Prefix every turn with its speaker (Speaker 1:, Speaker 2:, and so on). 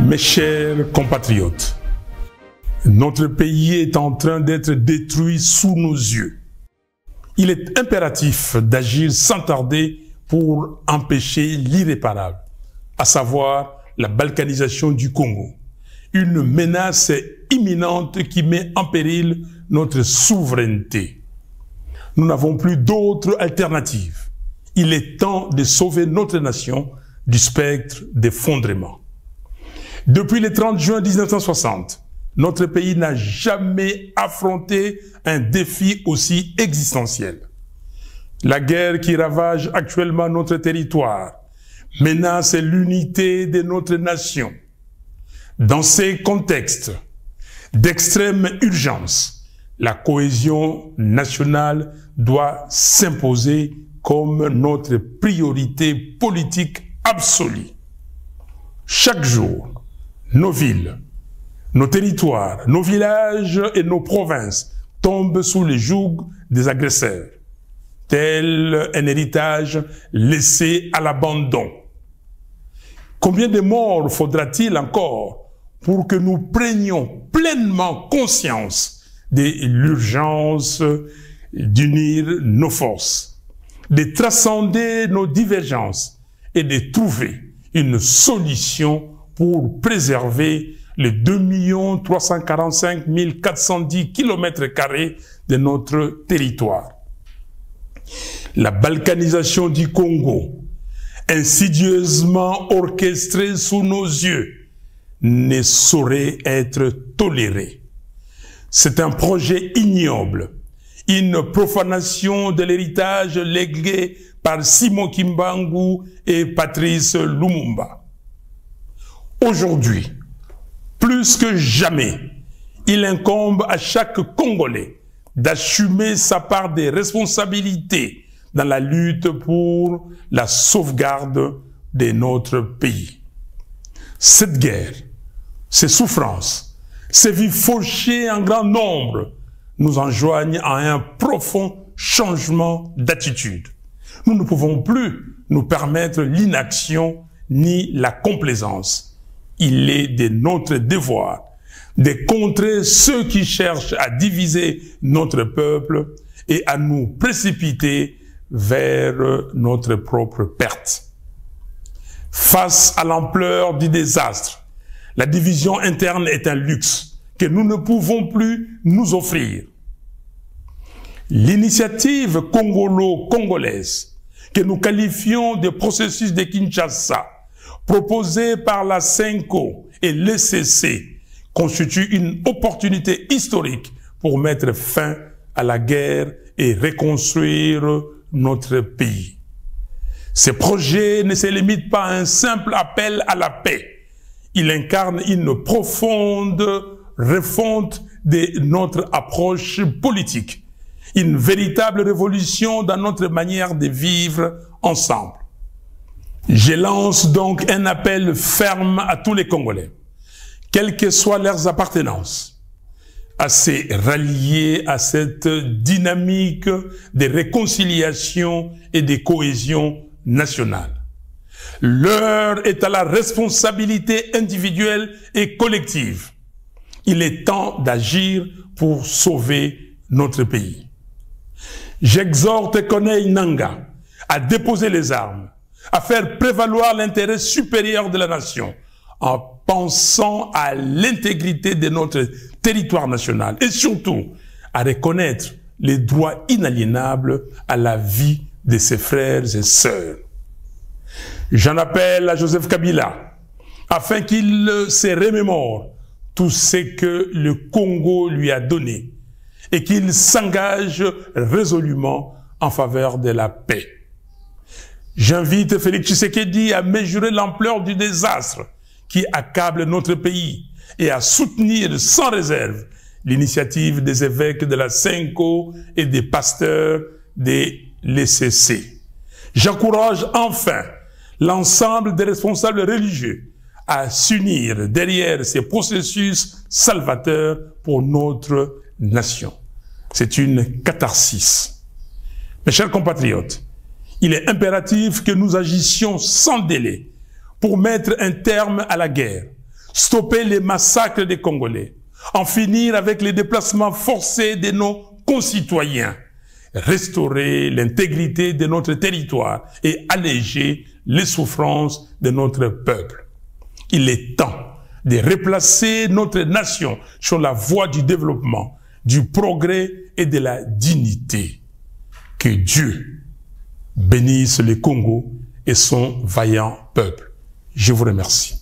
Speaker 1: Mes chers compatriotes, notre pays est en train d'être détruit sous nos yeux. Il est impératif d'agir sans tarder pour empêcher l'irréparable, à savoir la balkanisation du Congo. Une menace imminente qui met en péril notre souveraineté. Nous n'avons plus d'autre alternative. Il est temps de sauver notre nation du spectre d'effondrement. Depuis le 30 juin 1960, notre pays n'a jamais affronté un défi aussi existentiel. La guerre qui ravage actuellement notre territoire menace l'unité de notre nation. Dans ces contextes d'extrême urgence, la cohésion nationale doit s'imposer comme notre priorité politique absolue. Chaque jour, nos villes, nos territoires, nos villages et nos provinces tombent sous le joug des agresseurs, tel un héritage laissé à l'abandon. Combien de morts faudra-t-il encore pour que nous prenions pleinement conscience de l'urgence d'unir nos forces, de transcender nos divergences et de trouver une solution pour préserver les 2 345 410 km² de notre territoire. La balkanisation du Congo, insidieusement orchestrée sous nos yeux, ne saurait être tolérée. C'est un projet ignoble, une profanation de l'héritage légué par Simon Kimbangu et Patrice Lumumba. Aujourd'hui, plus que jamais, il incombe à chaque Congolais d'assumer sa part des responsabilités dans la lutte pour la sauvegarde de notre pays. Cette guerre, ces souffrances, ces vies fauchées en grand nombre nous enjoignent à un profond changement d'attitude. Nous ne pouvons plus nous permettre l'inaction ni la complaisance. Il est de notre devoir de contrer ceux qui cherchent à diviser notre peuple et à nous précipiter vers notre propre perte. Face à l'ampleur du désastre, la division interne est un luxe que nous ne pouvons plus nous offrir. L'initiative congolo-congolaise, que nous qualifions de processus de Kinshasa, proposée par la CENCO et l'ECC, constitue une opportunité historique pour mettre fin à la guerre et reconstruire notre pays. Ce projet ne se limite pas à un simple appel à la paix. Il incarne une profonde refonte de notre approche politique, une véritable révolution dans notre manière de vivre ensemble. Je lance donc un appel ferme à tous les Congolais, quelles que soient leurs appartenances, à se rallier à cette dynamique de réconciliation et de cohésion nationale. L'heure est à la responsabilité individuelle et collective. Il est temps d'agir pour sauver notre pays. J'exhorte Corneille Nangaa à déposer les armes, à faire prévaloir l'intérêt supérieur de la nation, en pensant à l'intégrité de notre territoire national et surtout à reconnaître les droits inaliénables à la vie de ses frères et sœurs. J'en appelle à Joseph Kabila afin qu'il se remémore tout ce que le Congo lui a donné et qu'il s'engage résolument en faveur de la paix. J'invite Félix Tshisekedi à mesurer l'ampleur du désastre qui accable notre pays et à soutenir sans réserve l'initiative des évêques de la CENCO et des pasteurs de l'ECC. J'encourage enfin l'ensemble des responsables religieux à s'unir derrière ces processus salvateurs pour notre nation. C'est une catharsis. Mes chers compatriotes, il est impératif que nous agissions sans délai pour mettre un terme à la guerre, stopper les massacres des Congolais, en finir avec les déplacements forcés de nos concitoyens, restaurer l'intégrité de notre territoire et alléger les souffrances de notre peuple. Il est temps de replacer notre nation sur la voie du développement, du progrès et de la dignité. Que Dieu bénisse le Congo et son vaillant peuple. Je vous remercie.